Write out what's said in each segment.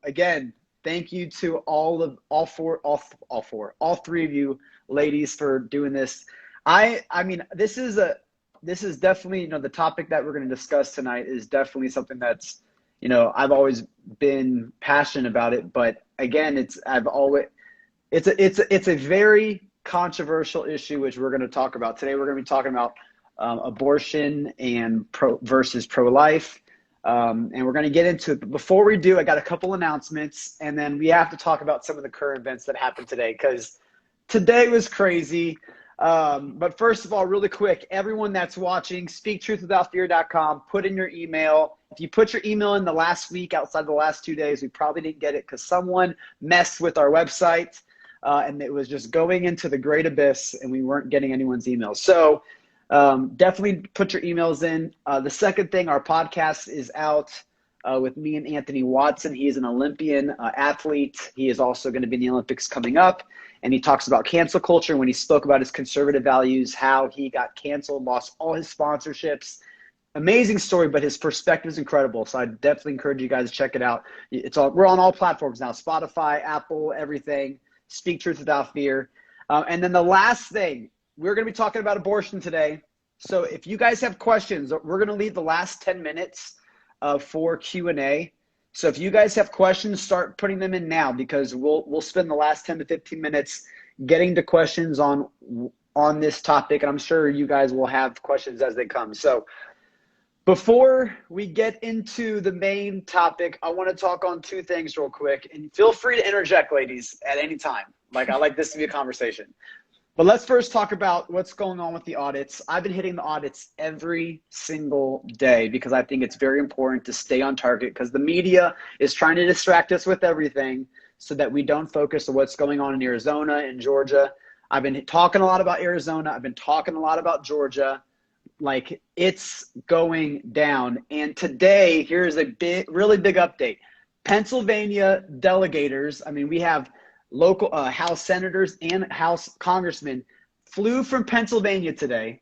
Again, thank you to all three of you ladies for doing this. I mean, this is definitely, the topic that we're going to discuss tonight is definitely something that's, I've always been passionate about it, but again, it's a very controversial issue, which we're going to talk about today. We're going to be talking about abortion and versus pro-life. And we're going to get into it. But before we do, I got a couple announcements, and then we have to talk about some of the current events that happened today, because today was crazy. But first of all, really quick, everyone that's watching, speaktruthwithoutfear.com, put in your email. If you put your email in the last week, outside the last 2 days, we probably didn't get it because someone messed with our website, and it was just going into the great abyss, and we weren't getting anyone's emails. So definitely put your emails in. The second thing, our podcast is out with me and Anthony Watson. He is an Olympian athlete. He is also going to be in the Olympics coming up. And he talks about cancel culture. When he spoke about his conservative values, how he got canceled, lost all his sponsorships. Amazing story, but his perspective is incredible. So I definitely encourage you guys to check it out. We're on all platforms now, Spotify, Apple, everything. Speak Truth Without Fear. And then the last thing, we're going to be talking about abortion today. So if you guys have questions, we're going to leave the last 10 minutes for Q&A. So if you guys have questions, start putting them in now, because we'll spend the last 10 to 15 minutes getting to questions on this topic. And I'm sure you guys will have questions as they come. So before we get into the main topic, I want to talk on two things real quick. And feel free to interject, ladies, at any time. I like this to be a conversation. But let's first talk about what's going on with the audits. I've been hitting the audits every single day because I think it's very important to stay on target, because the media is trying to distract us with everything so that we don't focus on what's going on in Arizona and Georgia. I've been talking a lot about Arizona. I've been talking a lot about Georgia. It's going down. And today, here's a really big update. Pennsylvania delegators, we have local House senators and House congressmen flew from Pennsylvania today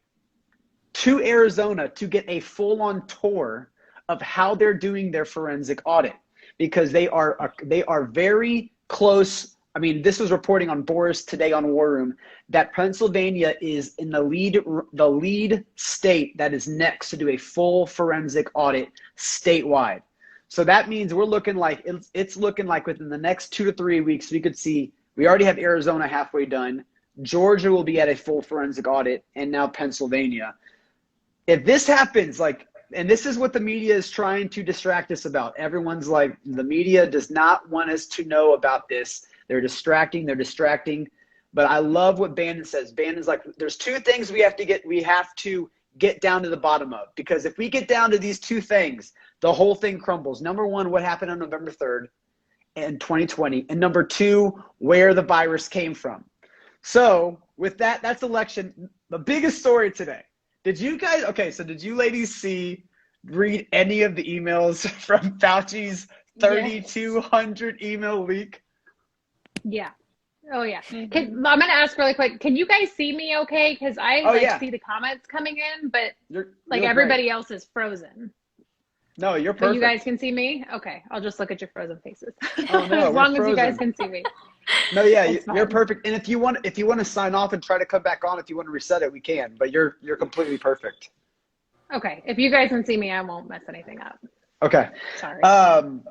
to Arizona to get a full-on tour of how they're doing their forensic audit, because they are very close. This was reporting on Boris today on War Room, that Pennsylvania is in the lead state that is next to do a full forensic audit statewide. So that means we're looking like it's looking like within the next 2 to 3 weeks, we could see, we already have Arizona halfway done. Georgia will be at a full forensic audit, and now Pennsylvania. If this happens, and this is what the media is trying to distract us about. Everyone's like, the media does not want us to know about this. They're distracting. But I love what Bannon says. Bannon's like, there's two things we have to get down to the bottom of, because if we get down to these two things, the whole thing crumbles. Number one, what happened on November 3rd in 2020. And number two, where the virus came from. So with that, that's election. The biggest story today. Did you ladies read any of the emails from Fauci's 3,200 email leak? Yeah. Oh, yeah. I'm going to ask really quick. Can you guys see me okay? Because I see the comments coming in, but you're everybody great. Else is frozen. No, you're perfect. But you guys can see me? Okay. I'll just look at your frozen faces. Oh, no, as long as you guys can see me. No, yeah, you're perfect. And if you want to sign off and try to come back on, if you want to reset it, we can. But you're completely perfect. Okay. If you guys can see me, I won't mess anything up. Okay. Sorry. Noelle,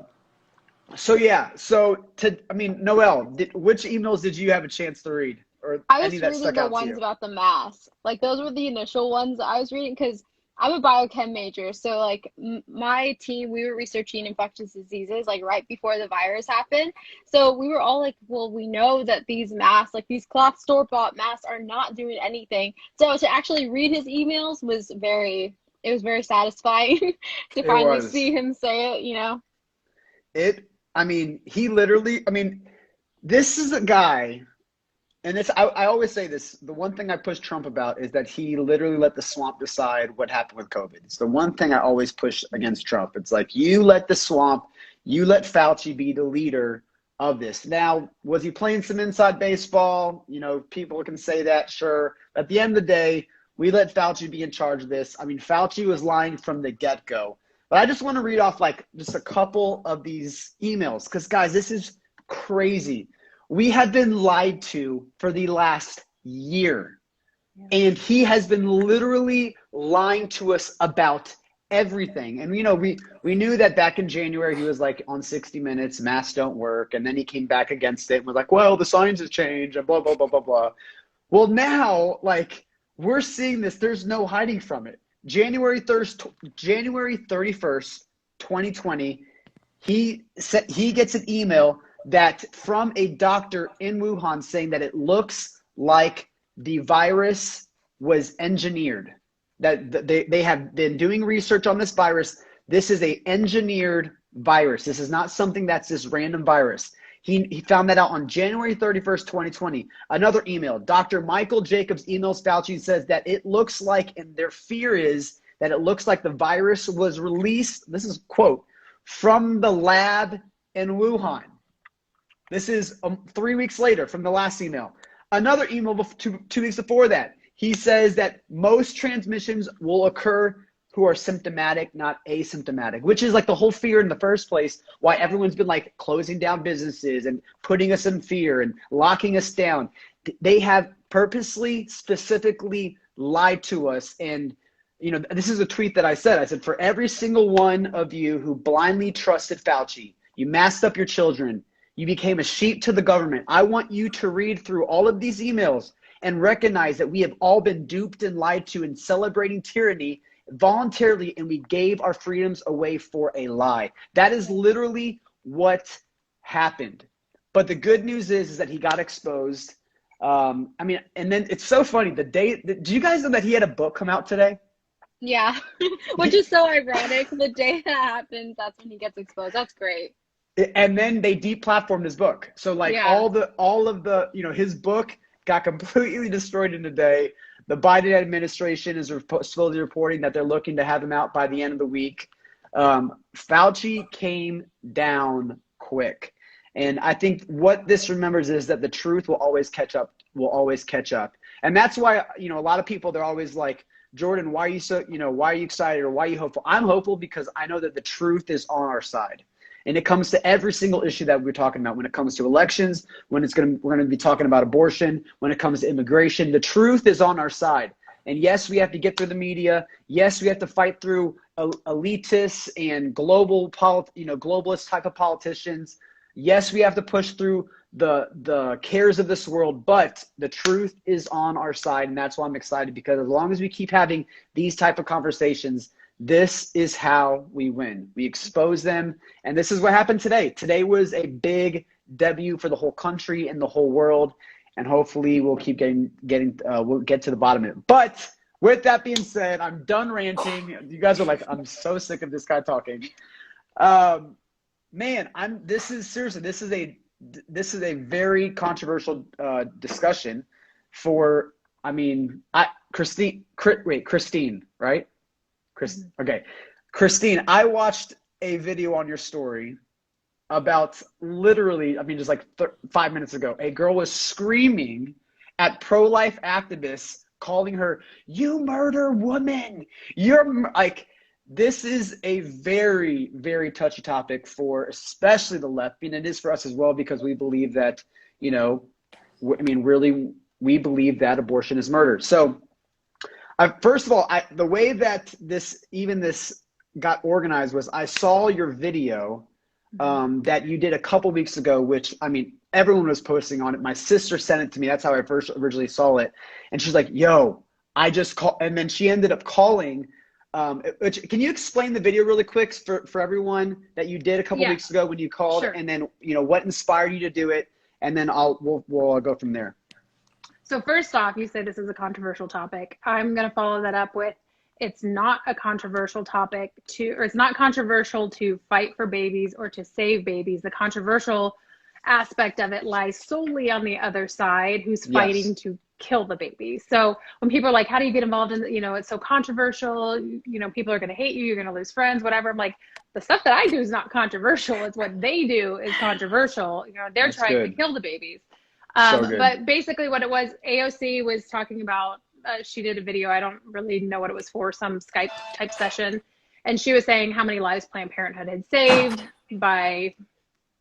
which emails did you have a chance to read? Or I was reading the ones about the mask. Those were the initial ones I was reading, because I'm a biochem major. So my team, we were researching infectious diseases right before the virus happened. So we were all like, well, we know that these masks, these cloth store-bought masks, are not doing anything. So to actually read his emails was very satisfying to finally see him say it, He literally, this is a guy, and I always say this, the one thing I push Trump about is that he literally let the swamp decide what happened with COVID. It's the one thing I always push against Trump. It's like, you let the swamp, you let Fauci be the leader of this. Now, was he playing some inside baseball? People can say that, sure. At the end of the day, We let Fauci be in charge of this. I mean, Fauci was lying from the get-go. But I just want to read off like just a couple of these emails because, guys, this is crazy. We have been lied to for the last year. And he has been literally lying to us about everything. And, you know, we knew that back in January, he was like on 60 Minutes, masks don't work. And then he came back against it and was like, well, the science has changed and blah, blah, blah, blah, blah. Well, now, like, we're seeing this. There's no hiding from it. January 31st, 2020, he gets an email that from a doctor in Wuhan saying that it looks like the virus was engineered, that they have been doing research on this virus. This is a engineered virus. This is not something that's this random virus. He found that out on January 31st, 2020. Another email, Dr. Michael Jacobs emails Fauci and says that it looks like, and their fear is that it looks like the virus was released, this is quote, from the lab in Wuhan. This is 3 weeks later from the last email. Another email 2 weeks before that, he says that most transmissions will occur who are symptomatic, not asymptomatic, which is like the whole fear in the first place, why everyone's been like closing down businesses and putting us in fear and locking us down. They have purposely, specifically lied to us. And, you know, this is a tweet that I said, for every single one of you who blindly trusted Fauci, you masked up your children, you became a sheep to the government. I want you to read through all of these emails and recognize that we have all been duped and lied to and celebrating tyranny voluntarily, and we gave our freedoms away for a lie. That is literally what happened. But the good news is that he got exposed. I mean, and then it's so funny. Do you guys know that he had a book come out today? Yeah, which is so ironic. The day that happens, that's when he gets exposed. That's great. And then they deplatformed his book. So like all of the, you know, his book got completely destroyed in a day. The Biden administration is supposedly reporting that they're looking to have him out by the end of the week. Fauci came down quick. And I think what this remembers is that the truth will always catch up, And that's why, you know, a lot of people, they're always like, Jordan, why are you so, you know, why are you excited or why are you hopeful? I'm hopeful because I know that the truth is on our side. And it comes to every single issue that we're talking about. When it comes to elections, we're going to be talking about abortion. When it comes to immigration, the truth is on our side. And yes, we have to get through the media. Yes, we have to fight through elitists and globalist type of politicians. Yes, we have to push through the cares of this world, but the truth is on our side. And that's why I'm excited, because as long as we keep having these type of conversations, this is how we win. We expose them. And this is what happened today. Today was a big debut for the whole country and the whole world. And hopefully we'll keep we'll get to the bottom of it. But with that being said, I'm done ranting. You guys are like, I'm so sick of this guy talking. Man, this is a very controversial discussion for, Christine, right? Okay. Christine, I watched a video on your story about literally, just like 5 minutes ago, a girl was screaming at pro-life activists, calling her, "You murder woman." You're like, this is a very, very touchy topic for especially the left, and it is for us as well, because we believe that, really, we believe that abortion is murder. So, first of all, the way that this got organized was I saw your video that you did a couple weeks ago, which, everyone was posting on it. My sister sent it to me. That's how I first originally saw it. And she's like, "Yo, I just called." And then she ended up calling. Can you explain the video really quick for everyone that you did a couple weeks ago when you called? Sure. And then, what inspired you to do it? And then we'll go from there. So first off, you say this is a controversial topic. I'm going to follow that up with, it's not a controversial topic it's not controversial to fight for babies or to save babies. The controversial aspect of it lies solely on the other side, who's fighting to kill the baby. So when people are like, how do you get involved in, it's so controversial, people are going to hate you, you're going to lose friends, whatever. I'm like, the stuff that I do is not controversial. It's what they do is controversial. They're That's trying good. To kill the babies. But basically what it was, AOC was talking about she did a video. I don't really know what it was for, some Skype type session. And she was saying how many lives Planned Parenthood had saved by,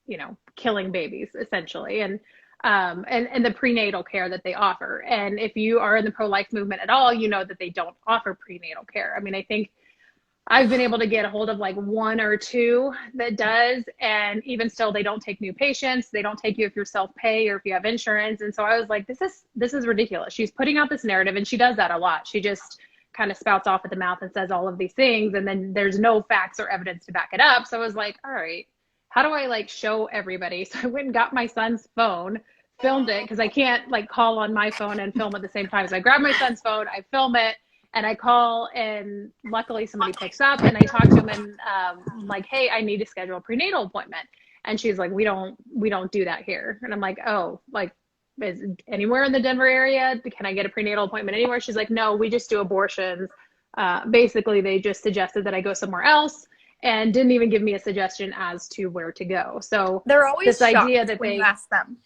you know, killing babies essentially. And the prenatal care that they offer. And if you are in the pro-life movement at all, you know that they don't offer prenatal care. I mean, I think I've been able to get a hold of like one or two that does, and even still, they don't take new patients. They don't take you if you're self-pay or if you have insurance. And so I was like, this is ridiculous. She's putting out this narrative, and she does that a lot. She just kind of spouts off at the mouth and says all of these things, and then there's no facts or evidence to back it up. So I was like, all right, how do I like show everybody? So I went and got my son's phone, filmed it, because I can't like call on my phone and film at the same time. So I grabbed my son's phone, I film it, and I call, and luckily somebody picks up, and I talk to him, and like, hey, I need to schedule a prenatal appointment. And she's like, we don't do that here. And I'm like, oh, like, is anywhere in the Denver area? Can I get a prenatal appointment anywhere? She's like, no, we just do abortions. Basically, they just suggested that I go somewhere else, and didn't even give me a suggestion as to where to go. So they're always this idea that when they you ask them.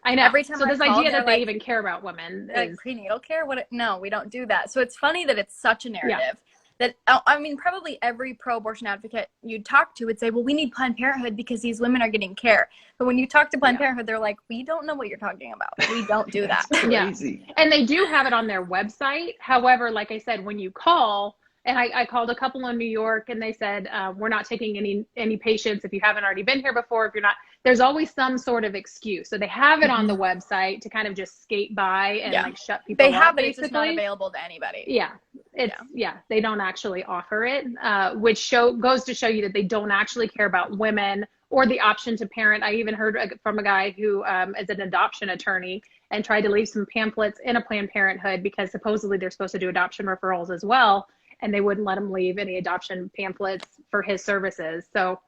I know. Every time so this call, idea that they like, even care about women like is prenatal care. No, we don't do that. So it's funny that it's such a narrative. Yeah. That, I mean, probably every pro-abortion advocate you'd talk to would say, well, we need Planned Parenthood because these women are getting care. But when you talk to Planned Parenthood, they're like, we don't know what you're talking about. We don't do that. Crazy. Yeah. And they do have it on their website. However, like I said, when you call, and I called a couple in New York, and they said, we're not taking any patients if you haven't already been here before. If you're not, there's always some sort of excuse. So they have it on the website to kind of just skate by and like shut people up. They have it, basically. it's just not available to anybody. Yeah. They don't actually offer it, which goes to show you that they don't actually care about women or the option to parent. I even heard from a guy who is an adoption attorney and tried to leave some pamphlets in a Planned Parenthood because supposedly they're supposed to do adoption referrals as well, and they wouldn't let him leave any adoption pamphlets for his services. So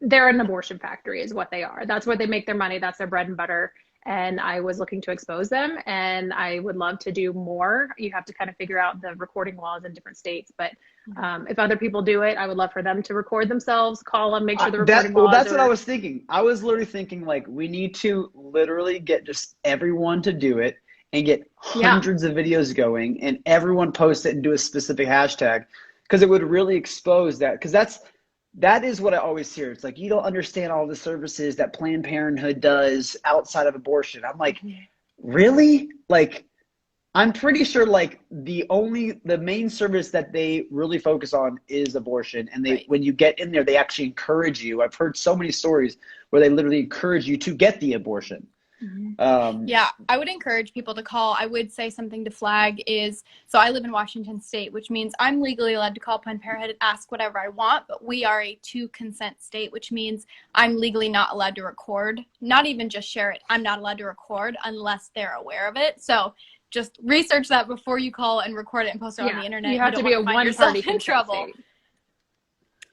they're an abortion factory is what they are. That's where they make their money. That's their bread and butter. And I was looking to expose them, and I would love to do more. You have to kind of figure out the recording laws in different states. But if other people do it, I would love for them to record themselves, call them, make sure the recording laws that's what I was thinking. I was literally thinking, like, we need to literally get just everyone to do it and get hundreds of videos going, and everyone post it and do a specific hashtag, because it would really expose that. Because that is what I always hear. It's like, you don't understand all the services that Planned Parenthood does outside of abortion. I'm like, really? Like, I'm pretty sure like the main service that they really focus on is abortion. And when you get in there, they actually encourage you. I've heard so many stories where they literally encourage you to get the abortion. Yeah, I would encourage people to call. I would say something to flag is, so I live in Washington State, which means I'm legally allowed to call Planned Parenthood and ask whatever I want, but we are a 2-consent state, which means I'm legally not allowed to record, not even just share it. I'm not allowed to record unless they're aware of it. So just research that before you call and record it and post it on the internet. You have to be a one-party in trouble. State.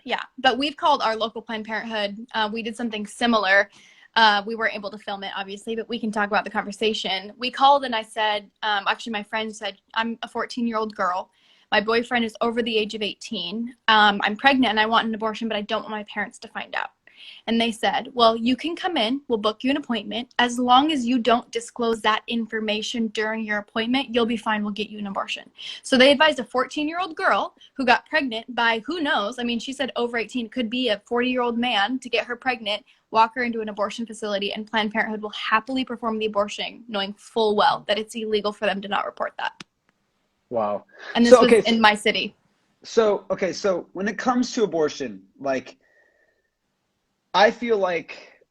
Yeah, but we've called our local Planned Parenthood. We did something similar. We weren't able to film it, obviously, but we can talk about the conversation. We called and I said, actually, my friend said, I'm a 14-year-old girl. My boyfriend is over the age of 18. I'm pregnant and I want an abortion, but I don't want my parents to find out. And they said, well, you can come in. We'll book you an appointment. As long as you don't disclose that information during your appointment, you'll be fine. We'll get you an abortion. So they advised a 14-year-old girl who got pregnant by, who knows, I mean, she said over 18, could be a 40-year-old man, to get her pregnant, walk her into an abortion facility, and Planned Parenthood will happily perform the abortion, knowing full well that it's illegal for them to not report that. Wow. And this was in my city. So when it comes to abortion, like, I feel like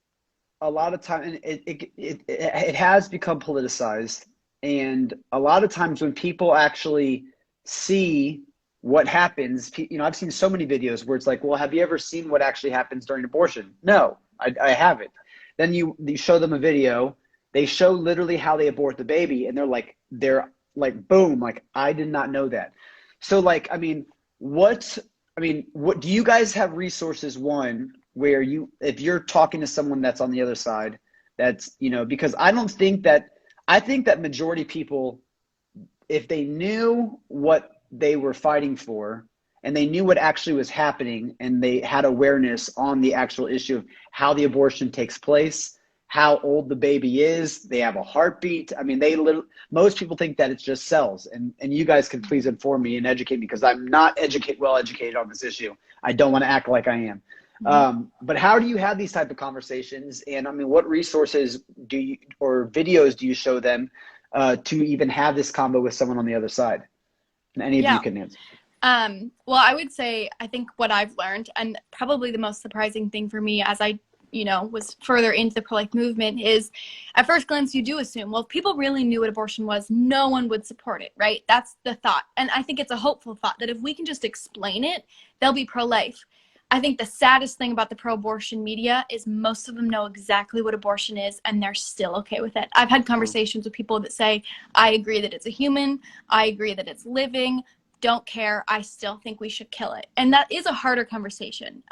a lot of time it has become politicized, and a lot of times when people actually see what happens, you know, I've seen so many videos where it's like, well, have you ever seen what actually happens during abortion? No, I haven't. Then you show them a video, they show literally how they abort the baby, and they're like, boom, like, I did not know that. So like, what do you guys have resources, one, where if you're talking to someone that's on the other side, that's, you know, because I think that majority people, if they knew what they were fighting for and they knew what actually was happening and they had awareness on the actual issue of how the abortion takes place, how old the baby is. They have a heartbeat. I mean, most people think that it's just cells. And you guys can please inform me and educate me, because I'm not well educated on this issue. I don't want to act like I am. But how do you have these type of conversations? And I mean, what resources or videos do you show them to even have this combo with someone on the other side? And any of you can answer. Well, I would say, I think what I've learned, and probably the most surprising thing for me as I, was further into the pro-life movement, is at first glance, you do assume, well, if people really knew what abortion was, no one would support it, right? That's the thought. And I think it's a hopeful thought that if we can just explain it, they'll be pro-life. I think the saddest thing about the pro-abortion media is most of them know exactly what abortion is, and they're still okay with it. I've had conversations with people that say, I agree that it's a human, I agree that it's living, don't care, I still think we should kill it. And that is a harder conversation.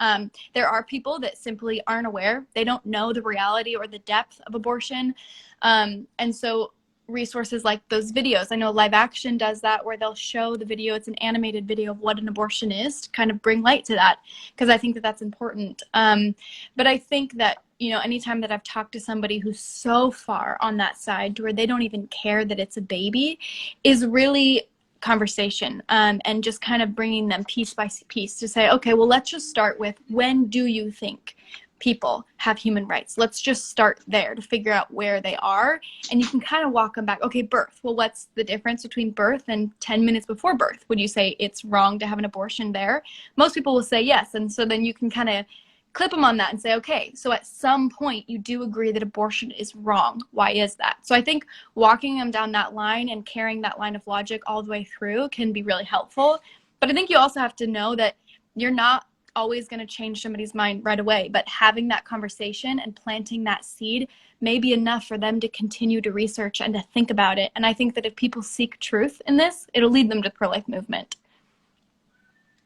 There are people that simply aren't aware. They don't know the reality or the depth of abortion. And so resources like those videos, I know Live Action does that, where they'll show the video. It's an animated video of what an abortion is, to kind of bring light to that, because I think that that's important. But I think that, anytime that I've talked to somebody who's so far on that side to where they don't even care that it's a baby, is really conversation, and just kind of bringing them piece by piece to say, okay, well, let's just start with, when do you think people have human rights? Let's just start there to figure out where they are. And you can kind of walk them back. Okay, birth. Well, what's the difference between birth and 10 minutes before birth? Would you say it's wrong to have an abortion there? Most people will say yes. And so then you can kind of clip them on that and say, okay, so at some point you do agree that abortion is wrong. Why is that? So I think walking them down that line and carrying that line of logic all the way through can be really helpful. But I think you also have to know that you're not always going to change somebody's mind right away, but having that conversation and planting that seed may be enough for them to continue to research and to think about it. And I think that if people seek truth in this, it'll lead them to the pro-life movement.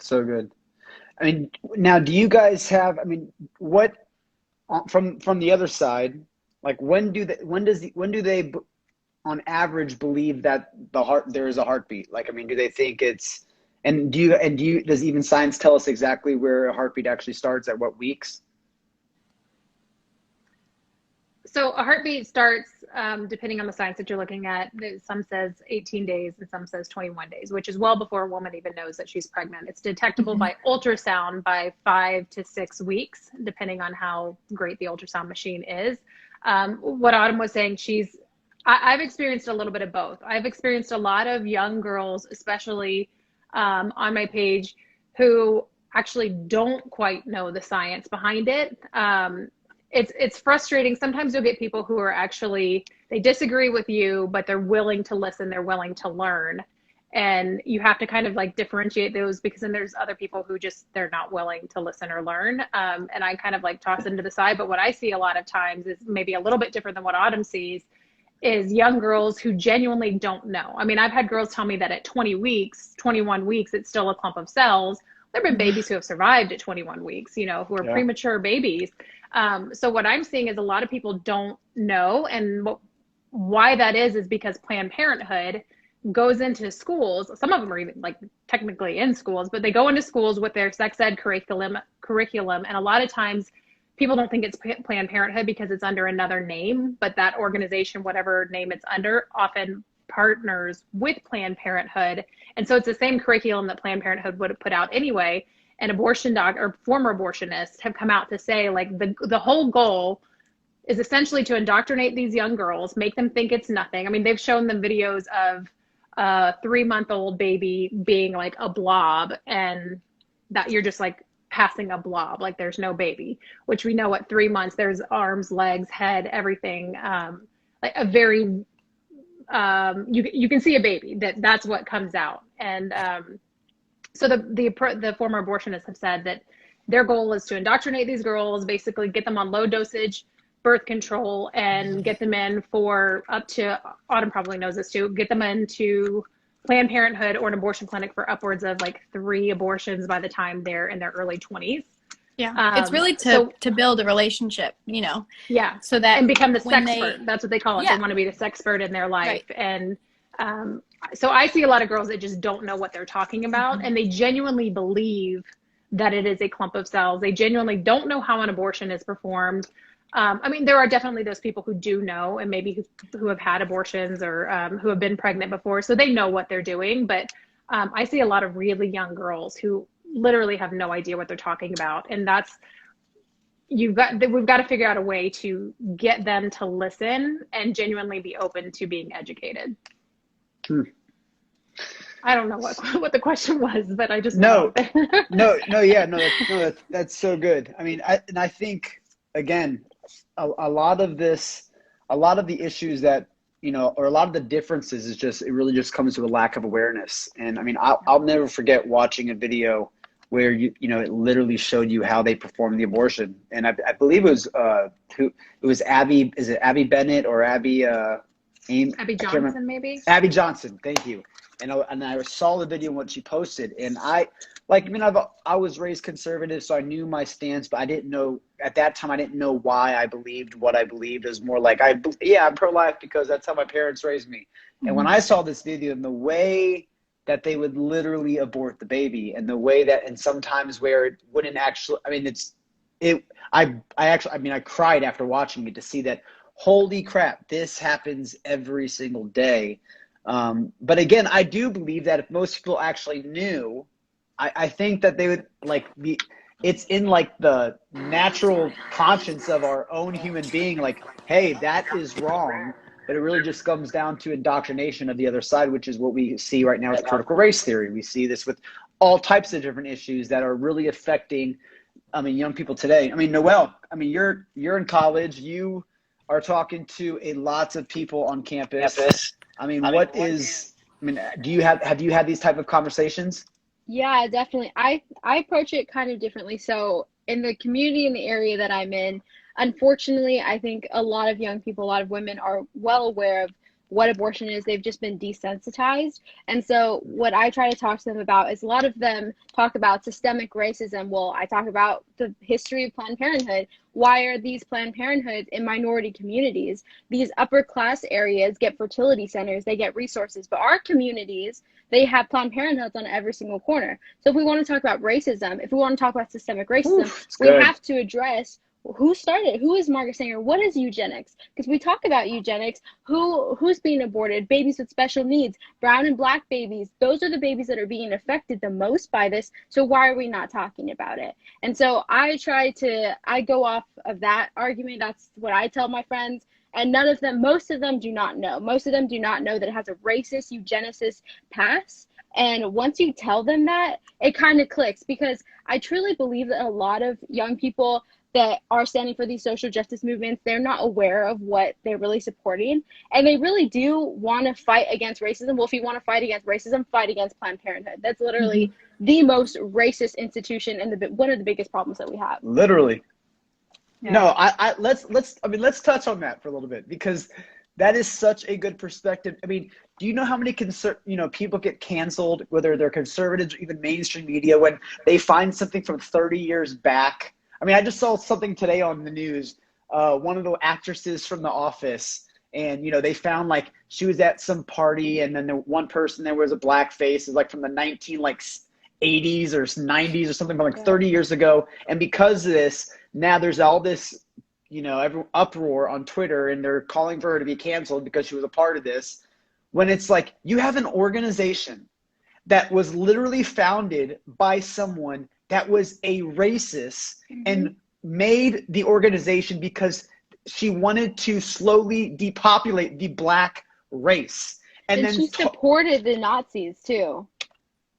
So good. I mean, now, do you guys have, what, from the other side, like, when do they on average believe that there is a heartbeat? Like, do they think it's, does even science tell us exactly where a heartbeat actually starts, at what weeks? So a heartbeat starts, depending on the science that you're looking at. Some says 18 days and some says 21 days, which is well before a woman even knows that she's pregnant. It's detectable by ultrasound by 5 to 6 weeks, depending on how great the ultrasound machine is. What Autumn was saying, I've experienced a little bit of both. I've experienced a lot of young girls, especially on my page, who actually don't quite know the science behind it. It's frustrating. Sometimes you'll get people who are actually, they disagree with you, but they're willing to listen, they're willing to learn. And you have to kind of like differentiate those, because then there's other people who they're not willing to listen or learn. And I kind of like toss them to the side. But what I see a lot of times is maybe a little bit different than what Autumn sees, is young girls who genuinely don't know. I've had girls tell me that at 20 weeks, 21 weeks, it's still a clump of cells. There have been babies who have survived at 21 weeks, who are premature babies. So what I'm seeing is a lot of people don't know. And why that is because Planned Parenthood goes into schools. Some of them are even like technically in schools, but they go into schools with their sex ed curriculum. And a lot of times people don't think it's Planned Parenthood because it's under another name, but that organization, whatever name it's under, often partners with Planned Parenthood. And so it's the same curriculum that Planned Parenthood would have put out anyway. And abortion doc or former abortionists have come out to say, like, the whole goal is essentially to indoctrinate these young girls, make them think it's nothing. They've shown them videos of a 3-month-old baby being like a blob, and that you're just like passing a blob, like there's no baby, which we know at 3 months, there's arms, legs, head, everything. Like a very, you can see a baby, that's what comes out. And so the former abortionists have said that their goal is to indoctrinate these girls, basically get them on low dosage birth control and get them in for up to, Autumn probably knows this too, get them into Planned Parenthood or an abortion clinic for upwards of like 3 abortions by the time they're in their early 20s. Yeah, it's really to build a relationship, Yeah. So that and become the sexpert. That's what they call it. Yeah. They want to be the sexpert in their life. Right. And so I see a lot of girls that just don't know what they're talking about, and they genuinely believe that it is a clump of cells. They genuinely don't know how an abortion is performed. I mean, there are definitely those people who do know, and maybe who have had abortions, or who have been pregnant before, so they know what they're doing. But I see a lot of really young girls who literally have no idea what they're talking about, and we've got to figure out a way to get them to listen and genuinely be open to being educated. I don't know what the question was, but I just no, that's so good. I mean, I think again, a lot of the issues that, or a lot of the differences is it really just comes to a lack of awareness. And I mean, I'll never forget watching a video where it literally showed you how they performed the abortion. And I believe it was Abby, is it Abby Bennett or Abby Abby Johnson, maybe? Abby Johnson, thank you. And I saw the video when she posted, and I was raised conservative, so I knew my stance, but I didn't know at that time. I didn't know why I believed what I believed. It was more like I'm pro-life because that's how my parents raised me. And when I saw this video and the way that they would literally abort the baby, and the way that, and sometimes where it wouldn't actually, I mean, I cried after watching it to see that. Holy crap, this happens every single day. But again, I do believe that if most people actually knew, I think that they would it's in the natural conscience of our own human being, hey, that is wrong. But it really just comes down to indoctrination of the other side, which is what we see right now with critical race theory. We see this with all types of different issues that are really affecting, young people today. I mean, Noelle, you're in college, you are talking to lots of people on campus. Have you had these type of conversations? Yeah, definitely. I approach it kind of differently. So in the community, in the area that I'm in, unfortunately, I think a lot of young people, a lot of women are well aware of what abortion is. They've just been desensitized. And so what I try to talk to them about is, a lot of them talk about systemic racism. Well, I talk about the history of Planned Parenthood. Why are these Planned Parenthoods in minority communities? These upper class areas get fertility centers, they get resources, but our communities, they have Planned Parenthoods on every single corner. So if we want to talk about racism, if we want to talk about systemic racism, we have to address who started, who is Margaret Sanger, what is eugenics? Because we talk about eugenics, who's being aborted, babies with special needs, brown and black babies. Those are the babies that are being affected the most by this. So why are we not talking about it? And so I go off of that argument. That's what I tell my friends. And most of them do not know. Most of them do not know that it has a racist eugenicist past. And once you tell them that, it kind of clicks, because I truly believe that a lot of young people that are standing for these social justice movements, they're not aware of what they're really supporting. And they really do want to fight against racism. Well, if you want to fight against racism, fight against Planned Parenthood. That's literally the most racist institution and one of the biggest problems that we have. Literally. Yeah. No, let's touch on that for a little bit, because that is such a good perspective. I mean, do you know how many people get canceled, whether they're conservatives or even mainstream media, when they find something from 30 years back? I mean, I just saw something today on the news. One of the actresses from The Office, and they found she was at some party, and then one person there was a blackface, is from the 80s or 90s or something, from 30 years ago. And because of this, now there's all this, uproar on Twitter, and they're calling for her to be canceled because she was a part of this. When it's you have an organization that was literally founded by someone that was a racist and made the organization because she wanted to slowly depopulate the black race. And then she supported the Nazis too.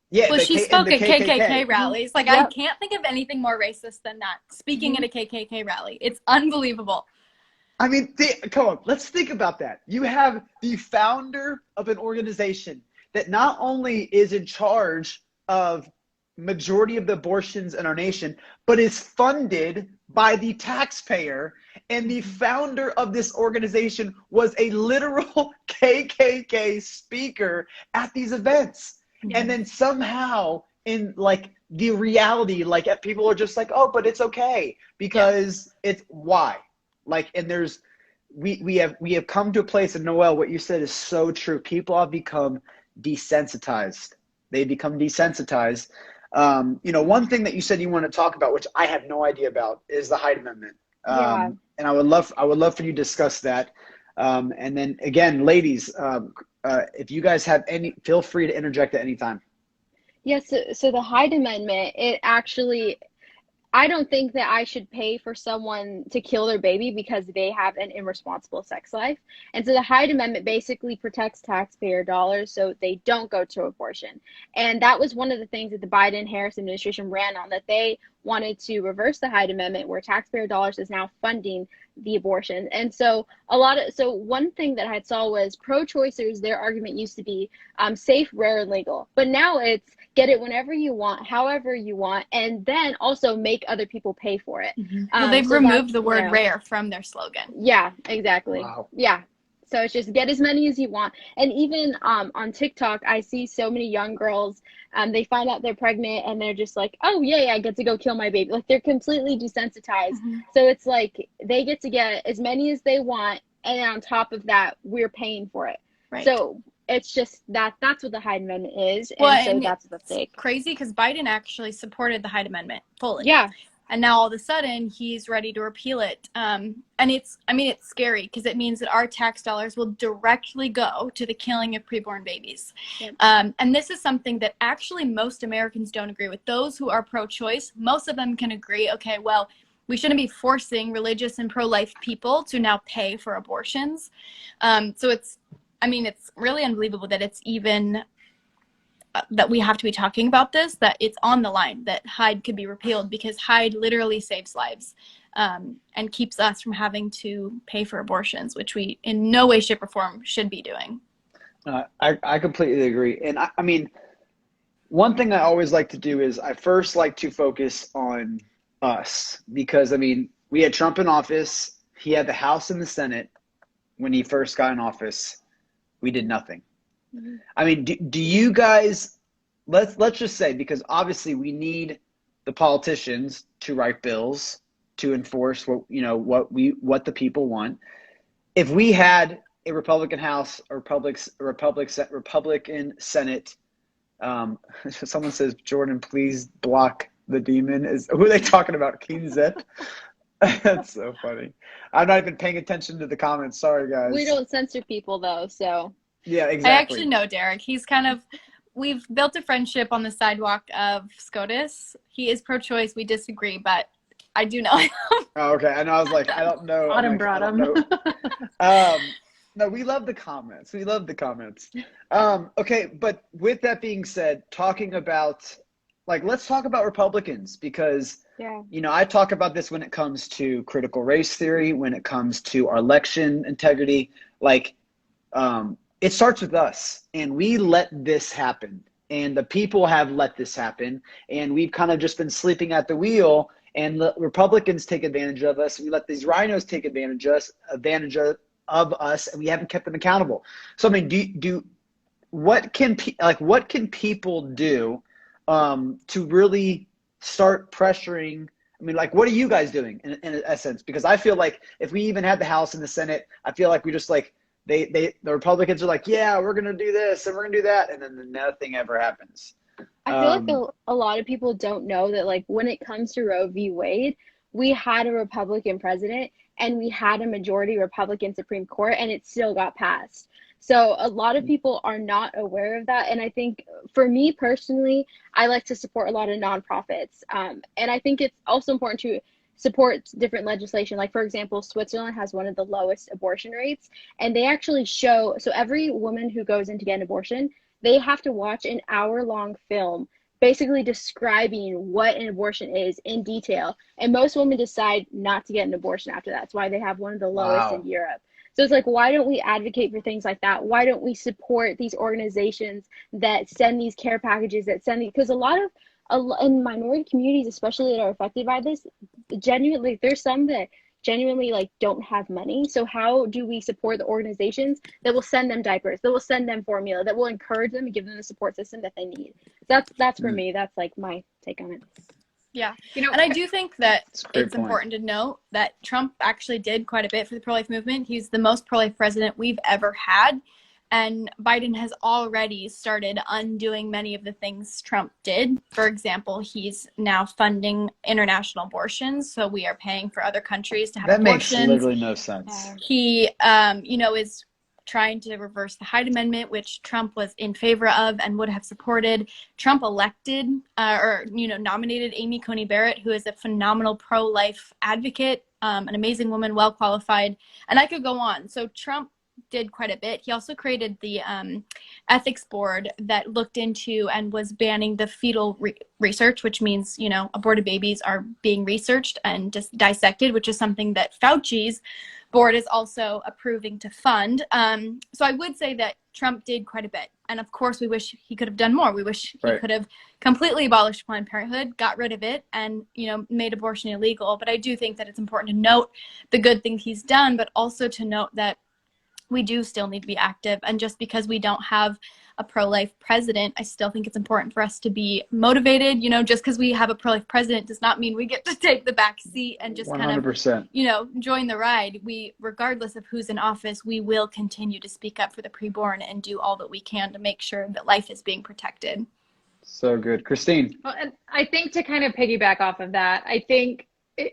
Yeah, well, she spoke at KKK rallies. I can't think of anything more racist than that. Speaking at a KKK rally. It's unbelievable. I mean, come on, let's think about that. You have the founder of an organization that not only is in charge of majority of the abortions in our nation, but is funded by the taxpayer, and the founder of this organization was a literal KKK speaker at these events. Yeah. And then somehow in the reality, people are just oh, but it's okay because it's why. And we have come to a place, and Noelle, what you said is so true. People have become desensitized. They become desensitized. One thing that you said you want to talk about, which I have no idea about, is the Hyde Amendment. I would love for you to discuss that. And then again, ladies, if you guys have any, feel free to interject at any time. Yes, so the Hyde Amendment, it actually, I don't think that I should pay for someone to kill their baby because they have an irresponsible sex life. And so the Hyde Amendment basically protects taxpayer dollars so they don't go to abortion. And that was one of the things that the Biden-Harris administration ran on, that they wanted to reverse the Hyde Amendment, where taxpayer dollars is now funding the abortion. And so one thing that I saw was pro-choicers, their argument used to be safe, rare, and legal. But now it's get it whenever you want, however you want, and then also make other people pay for it. Well, they've removed the word rare from their slogan. Yeah, exactly. Wow. Yeah. So it's just get as many as you want. And even on TikTok, I see so many young girls, they find out they're pregnant and they're just like, oh, yeah, I get to go kill my baby. Like, they're completely desensitized. So it's like they get to get as many as they want. And on top of that, we're paying for it. Right. So it's just that's what the Hyde Amendment is. And well, so and that's the thing. Crazy because Biden actually supported the Hyde Amendment fully. Yeah. And now all of a sudden he's ready to repeal it. And it's scary because it means that our tax dollars will directly go to the killing of preborn babies. Yep. And this is something that actually most Americans don't agree with. Those who are pro-choice, most of them can agree, okay, well, we shouldn't be forcing religious and pro-life people to now pay for abortions. So it's really unbelievable that it's even that we have to be talking about this, that it's on the line, that Hyde could be repealed, because Hyde literally saves lives and keeps us from having to pay for abortions, which we in no way, shape, or form should be doing. I completely agree. And I mean, one thing I always like to do is I first like to focus on us, because I mean, we had Trump in office. He had the House and the Senate. When he first got in office, we did nothing. I mean, do you guys, let's just say, because obviously we need the politicians to write bills to enforce what the people want. If we had a Republican House or Republican Senate, someone says, Jordan, please block the demon. Who are they talking about? King Zep? That's so funny. I'm not even paying attention to the comments. Sorry, guys. We don't censor people though, so. Yeah, exactly. I actually know Derek. He's we've built a friendship on the sidewalk of SCOTUS. He is pro-choice. We disagree, but I do know him. Oh, okay. And I was like, I don't know. Autumn brought him. No, we love the comments. Okay, but with that being said, talking about, let's talk about Republicans, because, I talk about this when it comes to critical race theory, when it comes to our election integrity, it starts with us, and we let this happen, and the people have let this happen, and we've kind of just been sleeping at the wheel, and the Republicans take advantage of us. We let these rhinos take advantage of us, and we haven't kept them accountable. So I mean, what can people do to really start pressuring? I mean, what are you guys doing in essence? Because I feel like if we even had the House and the Senate, I feel like we just the Republicans are like, yeah, we're going to do this and we're going to do that. And then nothing ever happens. I feel like a lot of people don't know that, when it comes to Roe v. Wade, we had a Republican president and we had a majority Republican Supreme Court, and it still got passed. So a lot of people are not aware of that. And I think for me personally, I like to support a lot of nonprofits. And I think it's also important to support different legislation. For example, Switzerland has one of the lowest abortion rates, and they actually show, so every woman who goes in to get an abortion, they have to watch an hour-long film basically describing what an abortion is in detail. And most women decide not to get an abortion after that. That's why they have one of the lowest in Europe. So it's why don't we advocate for things like that? Why don't we support these organizations that send these care packages, because a lot of in minority communities, especially that are affected by this, genuinely, there's some that genuinely don't have money. So how do we support the organizations that will send them diapers, that will send them formula, that will encourage them and give them the support system that they need? That's for me. That's my take on it. Yeah. And I do think that it's important to note that Trump actually did quite a bit for the pro-life movement. He's the most pro-life president we've ever had. And Biden has already started undoing many of the things Trump did. For example, he's now funding international abortions. So we are paying for other countries to have That abortions. makes literally no sense. He, is trying to reverse the Hyde Amendment, which Trump was in favor of and would have supported. Trump elected nominated Amy Coney Barrett, who is a phenomenal pro-life advocate, an amazing woman, well qualified. And I could go on. So Trump did quite a bit. He also created the ethics board that looked into and was banning the fetal research, which means, aborted babies are being researched and just dissected, which is something that Fauci's board is also approving to fund. So I would say that Trump did quite a bit. And of course, we wish he could have done more. We wish he could have completely abolished Planned Parenthood, got rid of it, and, made abortion illegal. But I do think that it's important to note the good things he's done, but also to note that we do still need to be active. And just because we don't have a pro-life president, I still think it's important for us to be motivated. Just because we have a pro-life president does not mean we get to take the back seat and just 100%. kind of, join the ride. We, regardless of who's in office, we will continue to speak up for the preborn and do all that we can to make sure that life is being protected. So good. Christine. Well, and I think to kind of piggyback off of that, I think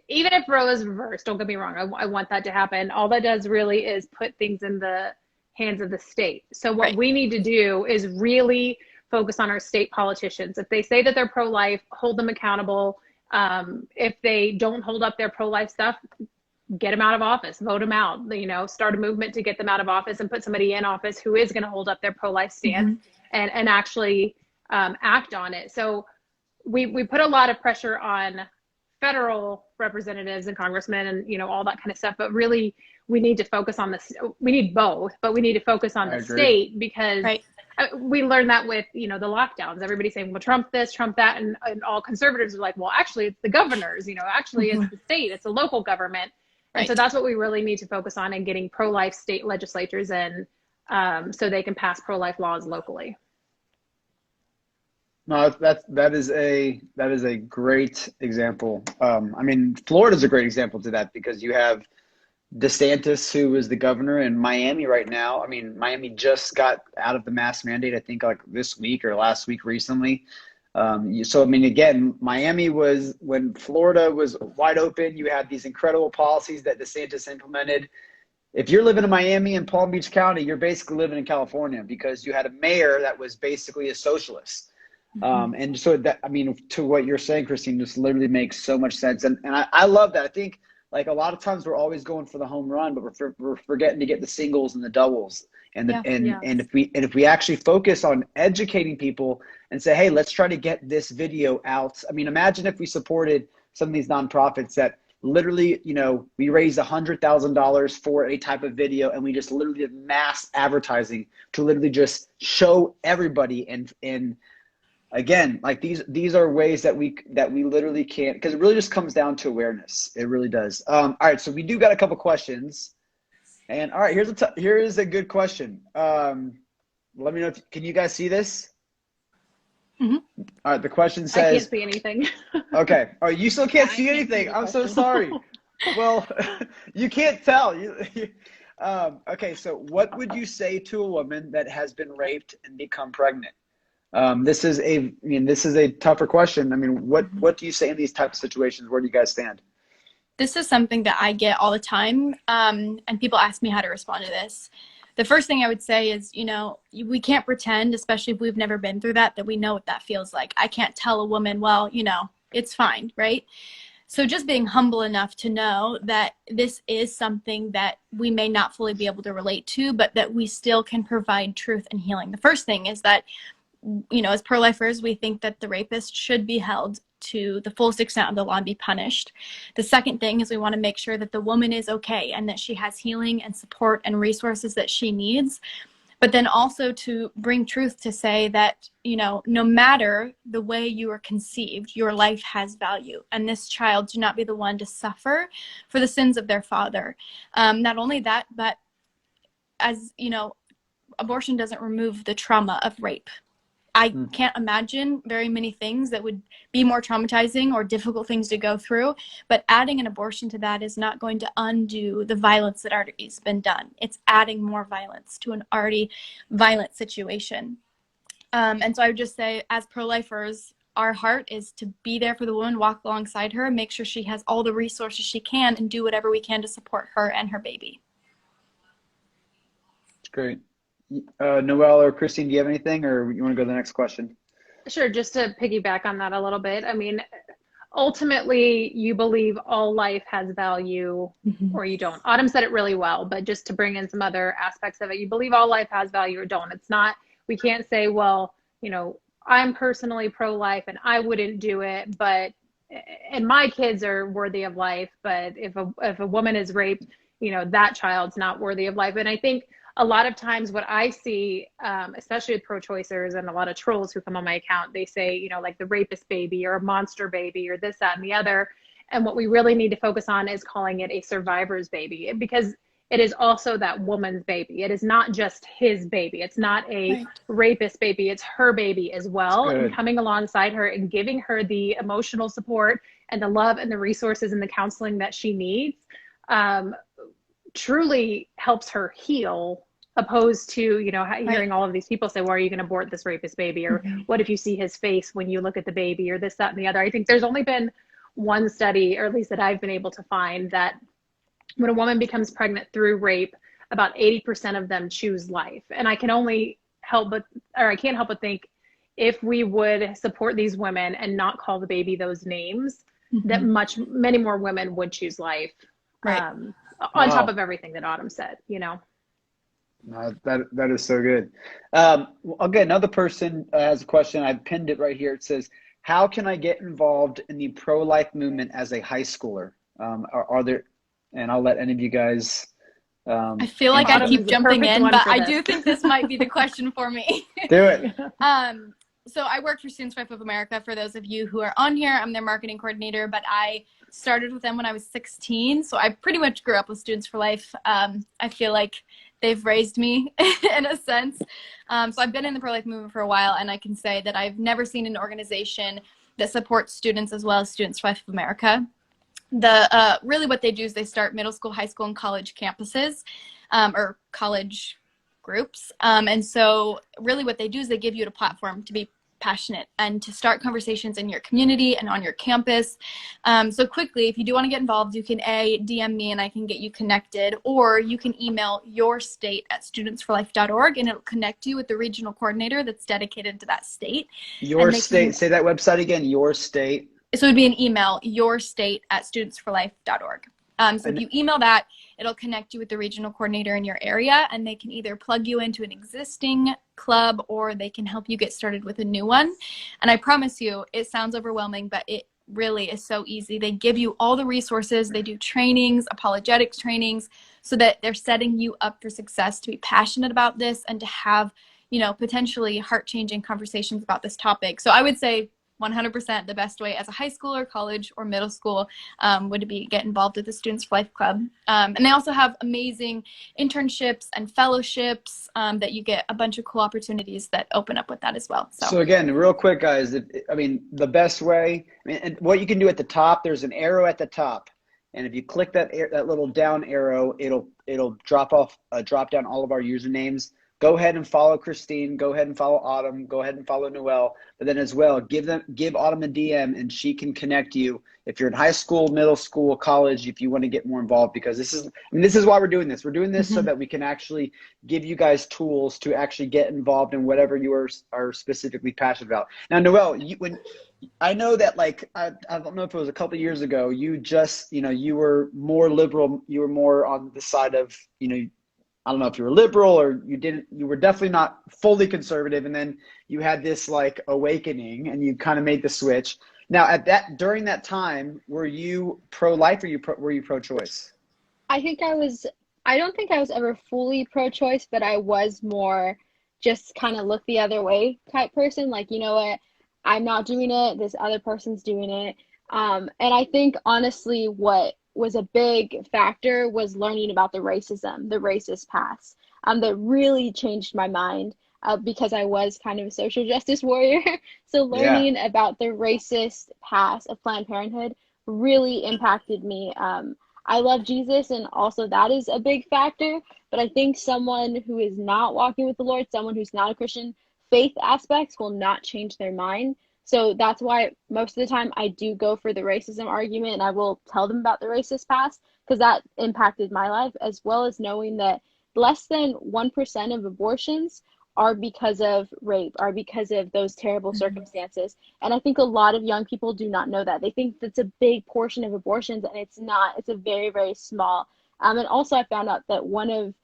even if Roe is reversed, don't get me wrong, I want that to happen. All that does really is put things in the hands of the state. So what we need to do is really focus on our state politicians. If they say that they're pro-life, hold them accountable. If they don't hold up their pro-life stuff, get them out of office, vote them out, start a movement to get them out of office and put somebody in office who is going to hold up their pro-life stance and actually act on it. So we put a lot of pressure on federal representatives and congressmen and all that kind of stuff, but really we need to focus on this. We need both, but we need to focus on the state because we learned that with the lockdowns. Everybody's saying, well, Trump this, Trump that, and all conservatives are like, well, actually it's the governors, actually it's the state, it's a local government. And so that's what we really need to focus on, and getting pro-life state legislatures in so they can pass pro-life laws locally. No, that is a great example. Florida's a great example to that because you have DeSantis, who is the governor in Miami right now. Miami just got out of the mask mandate, I think like this week or last week recently. Again, Miami was, when Florida was wide open, you had these incredible policies that DeSantis implemented. If you're living in Miami and Palm Beach County, you're basically living in California because you had a mayor that was basically a socialist. And so that, to what you're saying, Christine, just literally makes so much sense. And I love that. I think like a lot of times we're always going for the home run, but we're forgetting to get the singles and the doubles. And if we actually focus on educating people and say, hey, let's try to get this video out. Imagine if we supported some of these nonprofits that literally, we raised $100,000 for a type of video, and we just literally did mass advertising to literally just show everybody. And again, like these are ways that we literally can't, because it really just comes down to awareness. It really does. All right, so we do got a couple questions, and all right, here is a good question. Let me know can you guys see this? All right, the question says, I can't see anything. Okay. Oh, you still can't see anything. I'm so sorry. Well, you can't tell. Okay, so what would you say to a woman that has been raped and become pregnant? This is a tougher question. What do you say in these types of situations? Where do you guys stand? This is something that I get all the time, and people ask me how to respond to this. The first thing I would say is, we can't pretend, especially if we've never been through that we know what that feels like. I can't tell a woman, well, it's fine, right? So just being humble enough to know that this is something that we may not fully be able to relate to, but that we still can provide truth and healing. The first thing is that, as pro-lifers, we think that the rapist should be held to the fullest extent of the law and be punished. The second thing is we want to make sure that the woman is okay and that she has healing and support and resources that she needs. But then also to bring truth to say that, no matter the way you are conceived, your life has value. And this child should not be the one to suffer for the sins of their father. Not only that, but as, abortion doesn't remove the trauma of rape. I can't imagine very many things that would be more traumatizing or difficult things to go through. But adding an abortion to that is not going to undo the violence that already has been done. It's adding more violence to an already violent situation. And so I would just say, as pro-lifers, our heart is to be there for the woman, walk alongside her, make sure she has all the resources she can, and do whatever we can to support her and her baby. Great. Noelle or Christine, do you have anything, or you want to go to the next question? Sure, just to piggyback on that a little bit. I mean, ultimately, you believe all life has value, or you don't. Autumn said it really well, but just to bring in some other aspects of it, you believe all life has value or don't. It's not, we can't say, well, you know, I'm personally pro-life and I wouldn't do it, but, and my kids are worthy of life, but if a woman is raped, you know, that child's not worthy of life. And I think a lot of times what I see, especially with pro-choicers and a lot of trolls who come on my account, they say, you know, like the rapist baby or a monster baby or this, that, and the other. And what we really need to focus on is calling it a survivor's baby, because it is also that woman's baby. It is not just his baby. It's not a rapist baby. It's her baby as well. And coming alongside her and giving her the emotional support and the love and the resources and the counseling that she needs truly helps her heal, opposed to, you know, hearing all of these people say, well, are you going to abort this rapist baby? Or what if you see his face when you look at the baby, or this, that, and the other? I think there's only been one study, or at least that I've been able to find, that when a woman becomes pregnant through rape, about 80% of them choose life. And I can only help but, or I can't help but think, if we would support these women and not call the baby those names, that many more women would choose life. On top of everything that Autumn said, you know. That is so good. Okay, another person has a question. I've pinned it right here. It says, how can I get involved in the pro-life movement as a high schooler? Are there, and I'll let any of you guys. I feel like I keep jumping in, but I do think this might be the question for me. Do it. So I work for Stwf of America. For those of you who are on here, I'm their marketing coordinator, but I started with them when I was 16. So I pretty much grew up with Students for Life. I feel like they've raised me in a sense. So I've been in the pro-life movement for a while, and I can say that I've never seen an organization that supports students as well as Students for Life of America. Really what they do is they start middle school, high school, and college campuses, or college groups. And so really what they do is they give you a platform to be passionate and to start conversations in your community and on your campus. So quickly, if you do want to get involved, you can DM me and I can get you connected, or you can email yourstate@studentsforlife.org and it'll connect you with the regional coordinator that's dedicated to that state. Your state, say that website again, your state. So it would be an email, yourstate@studentsforlife.org. So if you email that, it'll connect you with the regional coordinator in your area, and they can either plug you into an existing club or they can help you get started with a new one. And I promise you, it sounds overwhelming, but it really is so easy. They give you all the resources. They do trainings, apologetics trainings, so that they're setting you up for success, to be passionate about this and to have, you know, potentially heart-changing conversations about this topic. So I would say 100% the best way as a high schooler, college, or middle school would be get involved with the Students for Life Club. And they also have amazing internships and fellowships that you get a bunch of cool opportunities that open up with that as well. So again, real quick, guys, the best way, and what you can do at the top, there's an arrow at the top. And if you click that little down arrow, it'll drop down all of our usernames. Go ahead and follow Christine. Go ahead and follow Autumn. Go ahead and follow Noelle. But then as well, give Autumn a DM, and she can connect you if you're in high school, middle school, college, if you want to get more involved. Because this is why we're doing this. We're doing this so that we can actually give you guys tools to actually get involved in whatever you are specifically passionate about. Now, Noelle, I know that, like, I don't know if it was a couple of years ago, you just, you were more liberal. You were more on the side of, I don't know if you were liberal or you were definitely not fully conservative. And then you had this like awakening and you kind of made the switch. Now during that time, were you pro-life or were you pro-choice? I don't think I was ever fully pro-choice, but I was more just kind of look the other way type person. Like, you know what, I'm not doing it, this other person's doing it. And I think honestly what was a big factor was learning about the racism, the racist past, that really changed my mind. because I was kind of a social justice warrior. So learning about the racist past of Planned Parenthood really impacted me. I love Jesus, and also that is a big factor. But I think someone who is not walking with the Lord, someone who's not a Christian, faith aspects will not change their mind. So that's why most of the time I do go for the racism argument, and I will tell them about the racist past, because that impacted my life, as well as knowing that less than 1% of abortions are because of rape, are because of those terrible circumstances. And I think a lot of young people do not know that. They think that's a big portion of abortions, and it's not. It's a very, very small. And also I found out that one of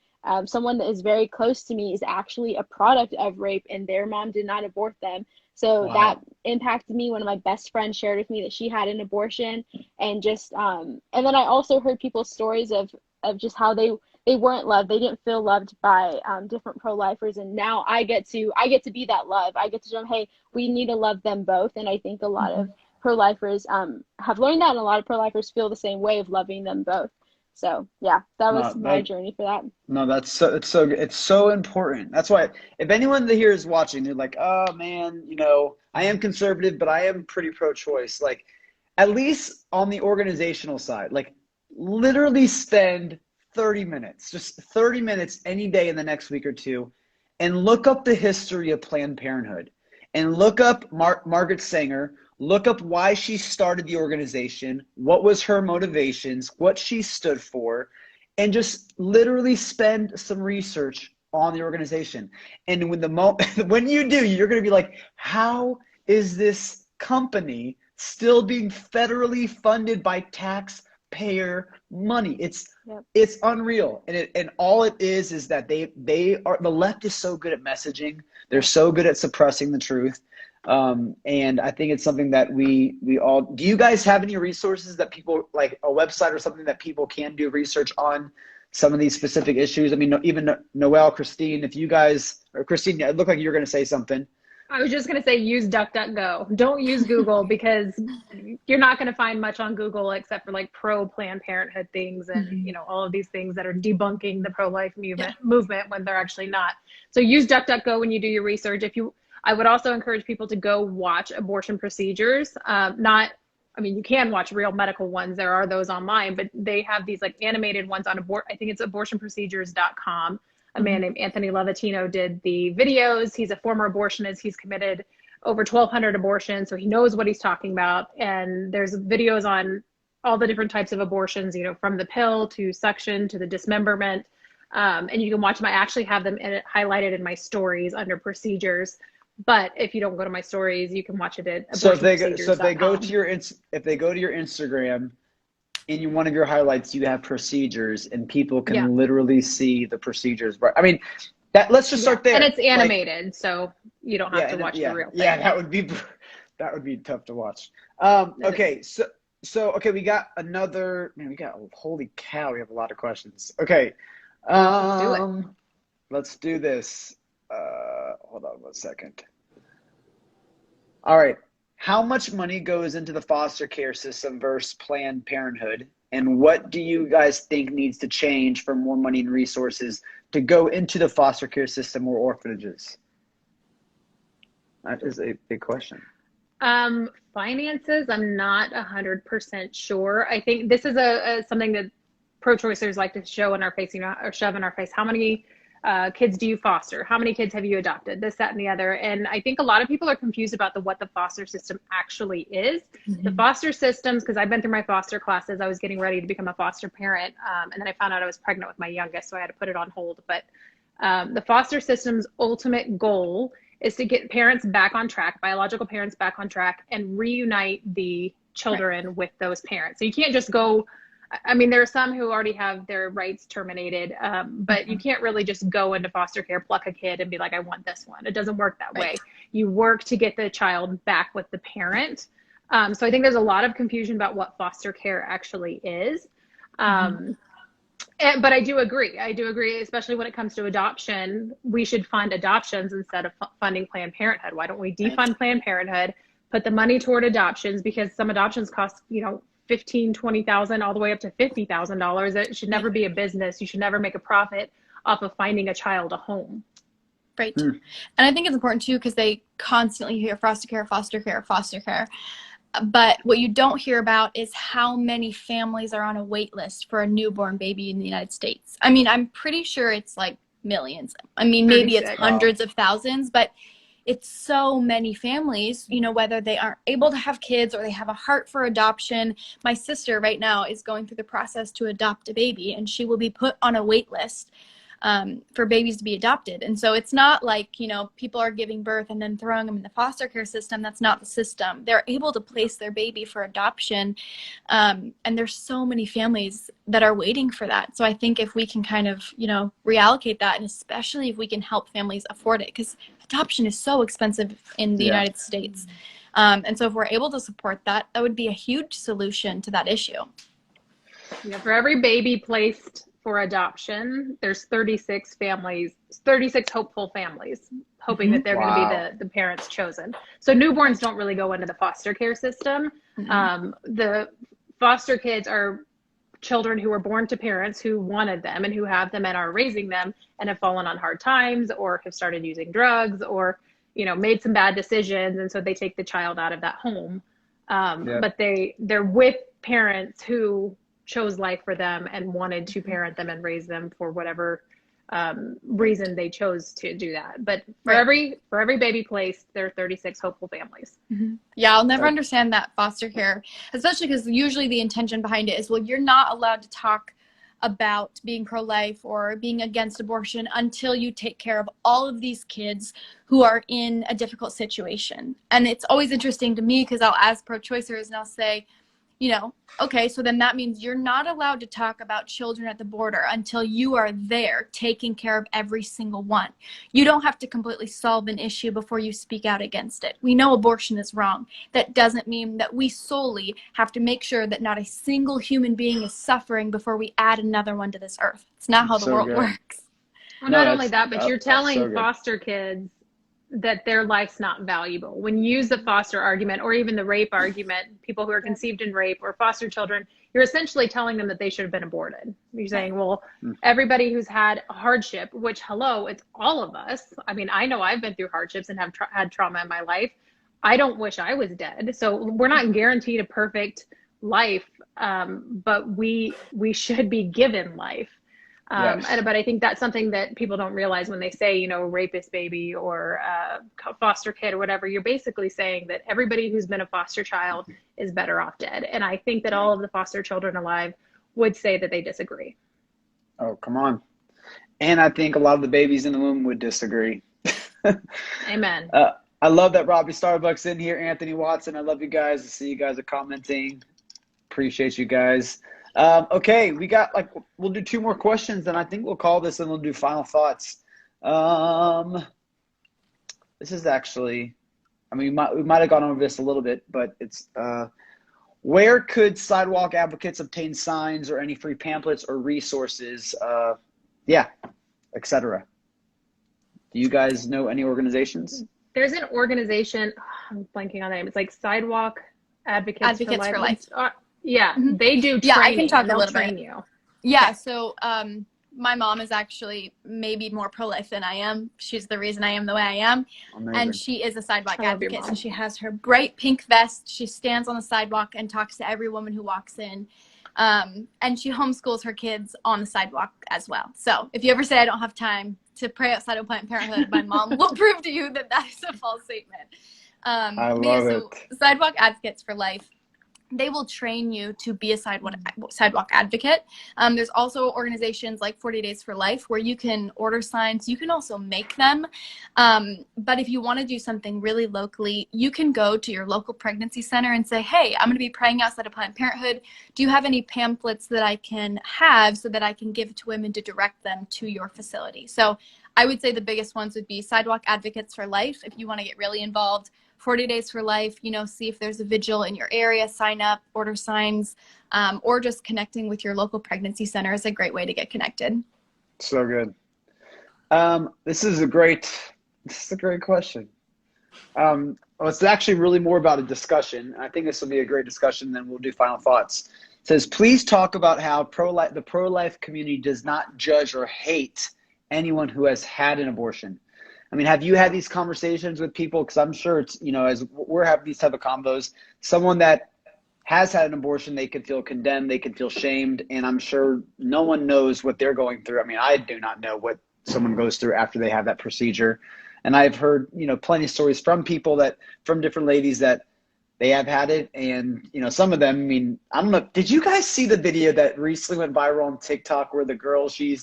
someone that is very close to me is actually a product of rape, and their mom did not abort them. So that impacted me. One of my best friends shared with me that she had an abortion, and just and then I also heard people's stories of just how they weren't loved. They didn't feel loved by different pro-lifers, and now I get to be that love. I get to show them, hey, we need to love them both. And I think a lot of pro-lifers have learned that, and a lot of pro-lifers feel the same way of loving them both. So yeah, that was my journey for that. No, it's so important. That's why if anyone here is watching, they're like, oh man, I am conservative, but I am pretty pro-choice. Like, at least on the organizational side, like literally spend 30 minutes, just 30 minutes any day in the next week or two, and look up the history of Planned Parenthood, and look up Margaret Sanger. Look up why she started the organization, what was her motivations, what she stood for, and just literally spend some research on the organization. And when you do, you're going to be like, how is this company still being federally funded by taxpayer money? It's unreal. And all it is that they are, the left is so good at messaging. They're so good at suppressing the truth. And I think it's something that we all, do you guys have any resources that people, like a website or something that people can do research on some of these specific issues? I mean, even Noelle, Christine, if you guys, or Christine, it looked like you were going to say something. I was just going to say, use DuckDuckGo. Don't use Google, because you're not going to find much on Google except for like pro Planned Parenthood things and, all of these things that are debunking the pro-life movement when they're actually not. So use DuckDuckGo when you do your research. I would also encourage people to go watch abortion procedures. You can watch real medical ones. There are those online, but they have these like animated ones on I think it's abortionprocedures.com. A man named Anthony Levatino did the videos. He's a former abortionist. He's committed over 1,200 abortions, so he knows what he's talking about. And there's videos on all the different types of abortions, from the pill to suction to the dismemberment. And you can watch them. I actually have them highlighted in my stories under procedures. But if you don't go to my stories, you can watch it at if they go to your Instagram, in one of your highlights you have procedures, and people can literally see the procedures. Right? I mean, let's just start there. And it's animated, so you don't have to watch the real thing. Yeah, that would be tough to watch. Okay, so we got another. Man, holy cow, we have a lot of questions. Okay, let's do this. Hold on 1 second. All right. How much money goes into the foster care system versus Planned Parenthood? And what do you guys think needs to change for more money and resources to go into the foster care system or orphanages? That is a big question. Finances, I'm not 100% sure. I think this is something that pro-choicers like to show in our face, or shove in our face. How many kids do you foster? How many kids have you adopted? This, that, and the other. And I think a lot of people are confused about what the foster system actually is. The foster systems, because I've been through my foster classes, I was getting ready to become a foster parent. And then I found out I was pregnant with my youngest, so I had to put it on hold. But the foster system's ultimate goal is to get parents back on track, biological parents back on track, and reunite the children with those parents. So you can't just go, there are some who already have their rights terminated, but you can't really just go into foster care, pluck a kid, and be like, I want this one. It doesn't work that way. You work to get the child back with the parent. So I think there's a lot of confusion about what foster care actually is. But I do agree, especially when it comes to adoption. We should fund adoptions instead of funding Planned Parenthood. Why don't we defund Planned Parenthood, put the money toward adoptions, because some adoptions cost, $15,000, $20,000, all the way up to $50,000. It should never be a business. You should never make a profit off of finding a child a home. Right. And I think it's important too, because they constantly hear foster care, foster care, foster care. But what you don't hear about is how many families are on a wait list for a newborn baby in the United States. I mean, I'm pretty sure it's like millions. I mean, maybe it's hundreds of thousands, but it's so many families, you know, whether they aren't able to have kids or they have a heart for adoption. My sister right now is going through the process to adopt a baby, and she will be put on a wait list for babies to be adopted. And so it's not like, you know, people are giving birth and then throwing them in the foster care system. That's not the system. They're able to place their baby for adoption. And there's so many families that are waiting for that. So I think if we can kind of, you know, reallocate that, and especially if we can help families afford it, because adoption is so expensive in the United States. And so if we're able to support that, that would be a huge solution to that issue. Yeah, for every baby placed for adoption, there's 36 families, 36 hopeful families, hoping that they're going to be the parents chosen. So newborns don't really go into the foster care system. The foster kids are children who were born to parents who wanted them and who have them and are raising them and have fallen on hard times or have started using drugs or, you know, made some bad decisions. And so they take the child out of that home. But they're with parents who chose life for them and wanted to parent them and raise them for whatever reason they chose to do that. But for every baby placed, there are 36 hopeful families. Yeah, I'll never understand that foster care, especially because usually the intention behind it is, well, you're not allowed to talk about being pro-life or being against abortion until you take care of all of these kids who are in a difficult situation. And it's always interesting to me because I'll ask pro-choicers and I'll say, you know, okay, so then that means you're not allowed to talk about children at the border until you are there taking care of every single one. You don't have to completely solve an issue before you speak out against it. We know abortion is wrong. That doesn't mean that we solely have to make sure that not a single human being is suffering before we add another one to this earth. It's not how the world works. Well, not only that, but you're telling foster kids that their life's not valuable. When you use the foster argument or even the rape argument, people who are conceived in rape or foster children, you're essentially telling them that they should have been aborted. You're saying, well, everybody who's had a hardship, which, hello, it's all of us. I mean, I know I've been through hardships and have had trauma in my life. I don't wish I was dead. So we're not guaranteed a perfect life, but we should be given life. But I think that's something that people don't realize when they say, you know, rapist baby or foster kid or whatever. You're basically saying that everybody who's been a foster child is better off dead. And I think that all of the foster children alive would say that they disagree. Oh, come on. And I think a lot of the babies in the womb would disagree. Amen. I love that Robbie Starbucks in here, Anthony Watson. I love you guys. I see you guys are commenting. Appreciate you guys. Okay, we'll do 2 more questions, and I think we'll call this and we'll do final thoughts. This is actually, I mean, we might have gone over this a little bit, but it's, where could sidewalk advocates obtain signs or any free pamphlets or resources, etc.? Do you guys know any organizations? There's an organization, I'm blanking on the name. It's like Sidewalk Advocates for Life. They do training. Yeah, I can talk a little bit. So my mom is actually maybe more pro-life than I am. She's the reason I am the way I am. Amazing. And she is a sidewalk advocate. And she has her bright pink vest. She stands on the sidewalk and talks to every woman who walks in. And she homeschools her kids on the sidewalk as well. So if you ever say I don't have time to pray outside of Planned Parenthood, my mom will prove to you that that is a false statement. I love it. Sidewalk Advocates for Life, they will train you to be a sidewalk advocate. There's also organizations like 40 Days for Life where you can order signs. You can also make them. But if you want to do something really locally, you can go to your local pregnancy center and say, hey, I'm going to be praying outside of Planned Parenthood. Do you have any pamphlets that I can have so that I can give to women to direct them to your facility? So I would say the biggest ones would be Sidewalk Advocates for Life if you want to get really involved. 40 Days for Life, you know, see if there's a vigil in your area, sign up, order signs, or just connecting with your local pregnancy center is a great way to get connected. So good. This is a great question. Well, it's actually really more about a discussion. I think this will be a great discussion, then we'll do final thoughts. It says, please talk about how the pro-life community does not judge or hate anyone who has had an abortion. I mean, have you had these conversations with people? Because I'm sure it's, you know, as we're having these type of combos, someone that has had an abortion, they can feel condemned, they can feel shamed, and I'm sure no one knows what they're going through. I mean, I do not know what someone goes through after they have that procedure. And I've heard, you know, plenty of stories from people that, from different ladies that they have had it. And, you know, some of them, I mean, I don't know. Did you guys see the video that recently went viral on TikTok where the girl, she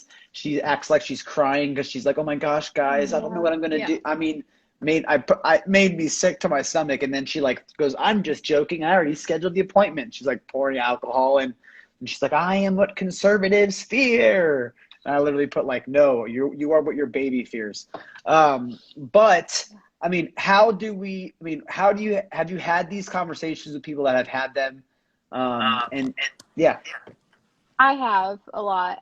acts like she's crying because she's like, oh my gosh, guys, I don't know what I'm going to do. I mean, made me sick to my stomach. And then she like goes, I'm just joking. I already scheduled the appointment. She's like pouring alcohol and she's like, I am what conservatives fear. And I literally put like, no, you are what your baby fears. But I mean, have you had these conversations with people that have had them? And yeah. I have a lot,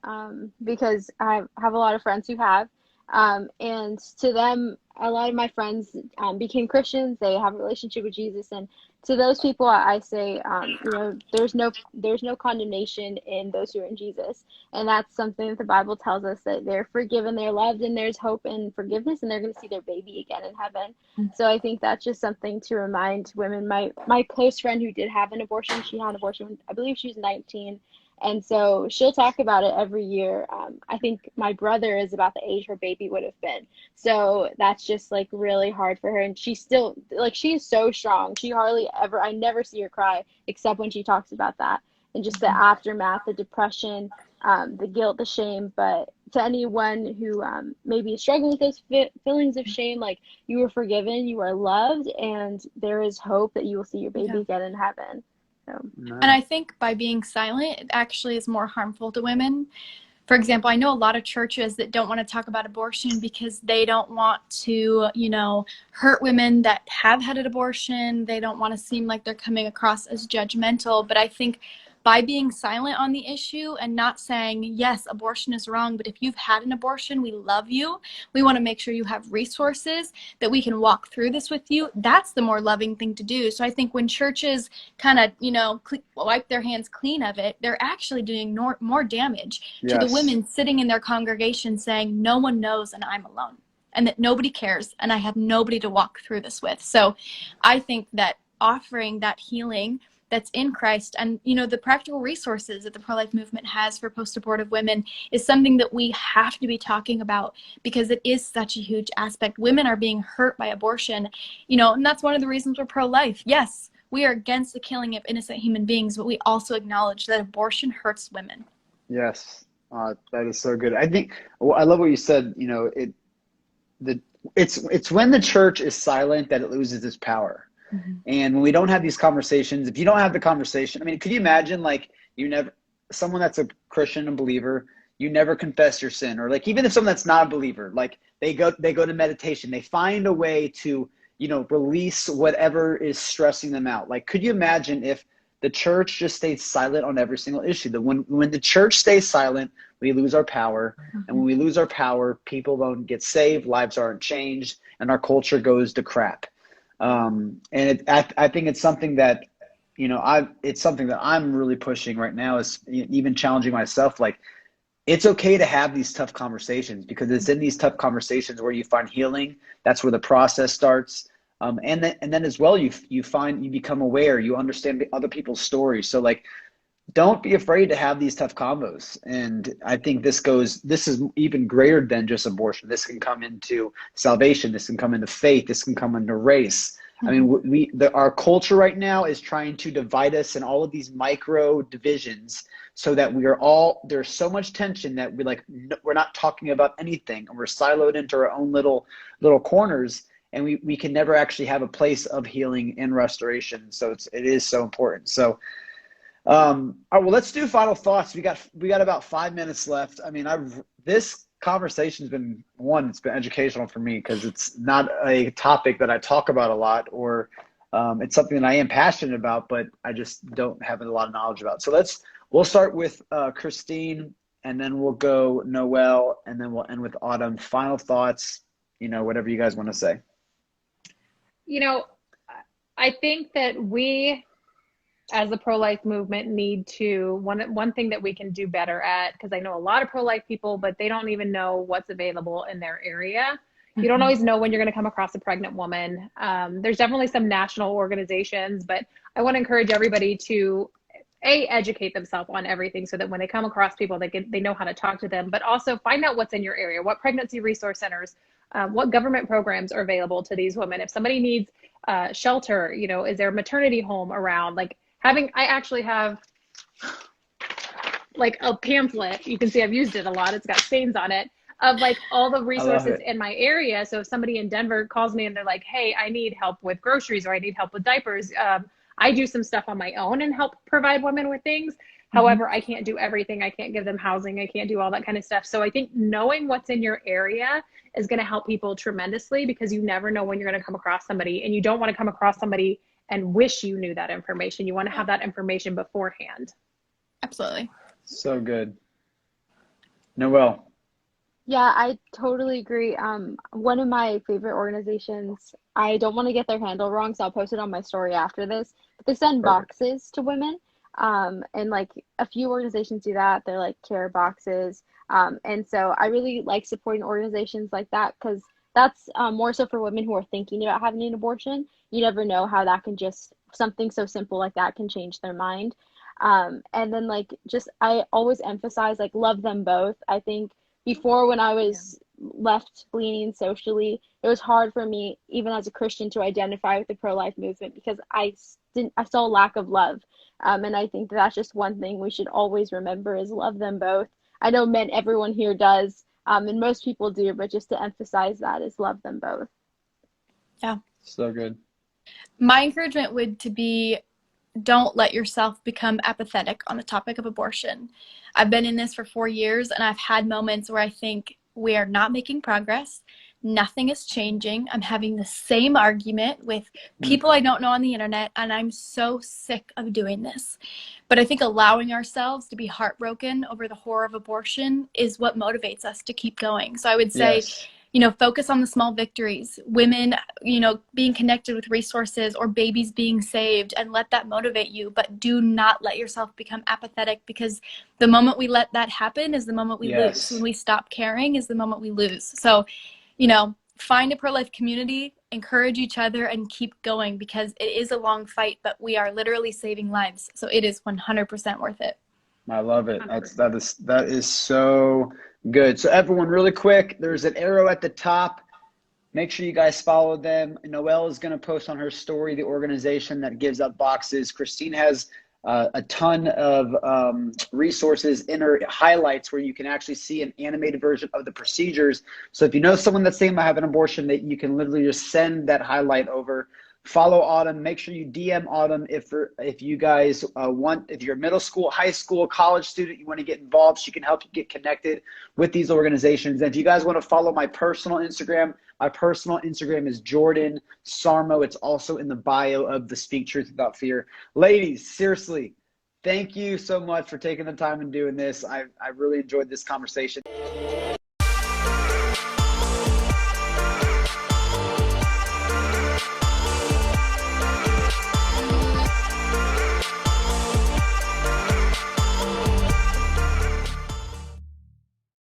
because I have a lot of friends who have, and to them, a lot of my friends became Christians. They have a relationship with Jesus, and to those people, I say, you know, there's no condemnation in those who are in Jesus, and that's something that the Bible tells us, that they're forgiven, they're loved, and there's hope and forgiveness, and they're going to see their baby again in heaven. So I think that's just something to remind women. My close friend who did have an abortion, she had an abortion, I believe she was 19. And so she'll talk about it every year. I think my brother is about the age her baby would have been. So that's just like really hard for her. And she's still like, she's so strong. She hardly ever, I never see her cry except when she talks about that. And just the aftermath, the depression, the guilt, the shame. But to anyone who maybe is struggling with those feelings of shame, like, you were forgiven, you are loved, and there is hope that you will see your baby again in heaven. So. And I think by being silent, it actually is more harmful to women. For example, I know a lot of churches that don't want to talk about abortion because they don't want to, you know, hurt women that have had an abortion. They don't want to seem like they're coming across as judgmental. But I think by being silent on the issue and not saying, yes, abortion is wrong, but if you've had an abortion, we love you. We want to make sure you have resources that we can walk through this with you. That's the more loving thing to do. So I think when churches kind of, you know, wipe their hands clean of it, they're actually doing more damage to the women sitting in their congregation saying, no one knows and I'm alone, and that nobody cares and I have nobody to walk through this with. So I think that offering that healing that's in Christ and, you know, the practical resources that the pro-life movement has for post-abortive women is something that we have to be talking about, because it is such a huge aspect. Women are being hurt by abortion, you know, and that's one of the reasons we're pro-life. Yes, we are against the killing of innocent human beings, but we also acknowledge that abortion hurts women. Yes, that is so good. I think I love what you said. You know, it's when the church is silent that it loses its power. Mm-hmm. And when we don't have these conversations, if you don't have the conversation, I mean, could you imagine like someone that's a Christian and believer, you never confess your sin, or like even if someone that's not a believer, like they go to meditation, they find a way to, you know, release whatever is stressing them out. Like, could you imagine if the church just stayed silent on every single issue? That when the church stays silent, we lose our power. Mm-hmm. And when we lose our power, people don't get saved, lives aren't changed, and our culture goes to crap. And I think it's something that, you know, it's something that I'm really pushing right now, is even challenging myself. Like, it's okay to have these tough conversations, because it's in these tough conversations where you find healing. That's where the process starts. And then as well, you become aware, you understand other people's stories. So like, don't be afraid to have these tough combos. And I think this is even greater than just abortion. This can come into salvation. This can come into faith. This can come into race. Mm-hmm. I mean, our culture right now is trying to divide us in all of these micro divisions, so that there's so much tension that we're not talking about anything, and we're siloed into our own little corners, and we can never actually have a place of healing and restoration. So it is so important. So, all right, well, let's do final thoughts. We got about 5 minutes left. I mean, this conversation's been it's been educational for me, because it's not a topic that I talk about a lot, or it's something that I am passionate about, but I just don't have a lot of knowledge about. So we'll start with Christine, and then we'll go Noelle, and then we'll end with Autumn. Final thoughts, you know, whatever you guys want to say. You know, I think that we, as the pro-life movement, need to, one thing that we can do better at, because I know a lot of pro-life people, but they don't even know what's available in their area. You don't always know when you're going to come across a pregnant woman. There's definitely some national organizations, but I want to encourage everybody to educate themselves on everything so that when they come across people, they know how to talk to them, but also find out what's in your area, what pregnancy resource centers, what government programs are available to these women. If somebody needs shelter, you know, is there a maternity home around? Like I actually have like a pamphlet. You can see I've used it a lot. It's got stains on it of like all the resources in my area. So if somebody in Denver calls me and they're like, hey, I need help with groceries or I need help with diapers, I do some stuff on my own and help provide women with things. However, I can't do everything. I can't give them housing. I can't do all that kind of stuff. So I think knowing what's in your area is going to help people tremendously, because you never know when you're going to come across somebody, and you don't want to come across somebody and wish you knew that information. You want to have that information beforehand. Absolutely. So good. Noelle. Yeah, I totally agree. One of my favorite organizations, I don't want to get their handle wrong, so I'll post it on my story after this, but they send boxes to women. And like a few organizations do that. They're like care boxes. And so I really like supporting organizations like that, because that's more so for women who are thinking about having an abortion. You never know how that can something so simple like that can change their mind. And then I always emphasize love them both. I think before, when I was left leaning socially, it was hard for me, even as a Christian, to identify with the pro-life movement, because I saw a lack of love. And I think that's just one thing we should always remember, is love them both. I know everyone here does, and most people do, but just to emphasize that is love them both. Yeah. So good. My encouragement would to be, don't let yourself become apathetic on the topic of abortion. I've been in this for 4 years, and I've had moments where I think we are not making progress. Nothing is changing. I'm having the same argument with people I don't know on the internet, and I'm so sick of doing this. But I think allowing ourselves to be heartbroken over the horror of abortion is what motivates us to keep going. So I would say, focus on the small victories, women, being connected with resources, or babies being saved, and let that motivate you. But do not let yourself become apathetic, because the moment we let that happen is the moment we lose. When we stop caring is the moment we lose. So, find a pro-life community, encourage each other, and keep going, because it is a long fight, but we are literally saving lives. So it is 100% worth it. I love it. That is so good. So everyone, really quick, there's an arrow at the top. Make sure you guys follow them. Noelle is going to post on her story the organization that gives out boxes. Christine has a ton of resources in her highlights where you can actually see an animated version of the procedures. So if you know someone that's thinking about having an abortion, that you can literally just send that highlight over. Follow Autumn. Make sure you DM Autumn if you guys if you're a middle school, high school, college student, you want to get involved, she can help you get connected with these organizations. And if you guys want to follow my personal Instagram is Jordan Sarmo. It's also in the bio of the Speak Truth Without Fear. Ladies, seriously, thank you so much for taking the time and doing this. I really enjoyed this conversation.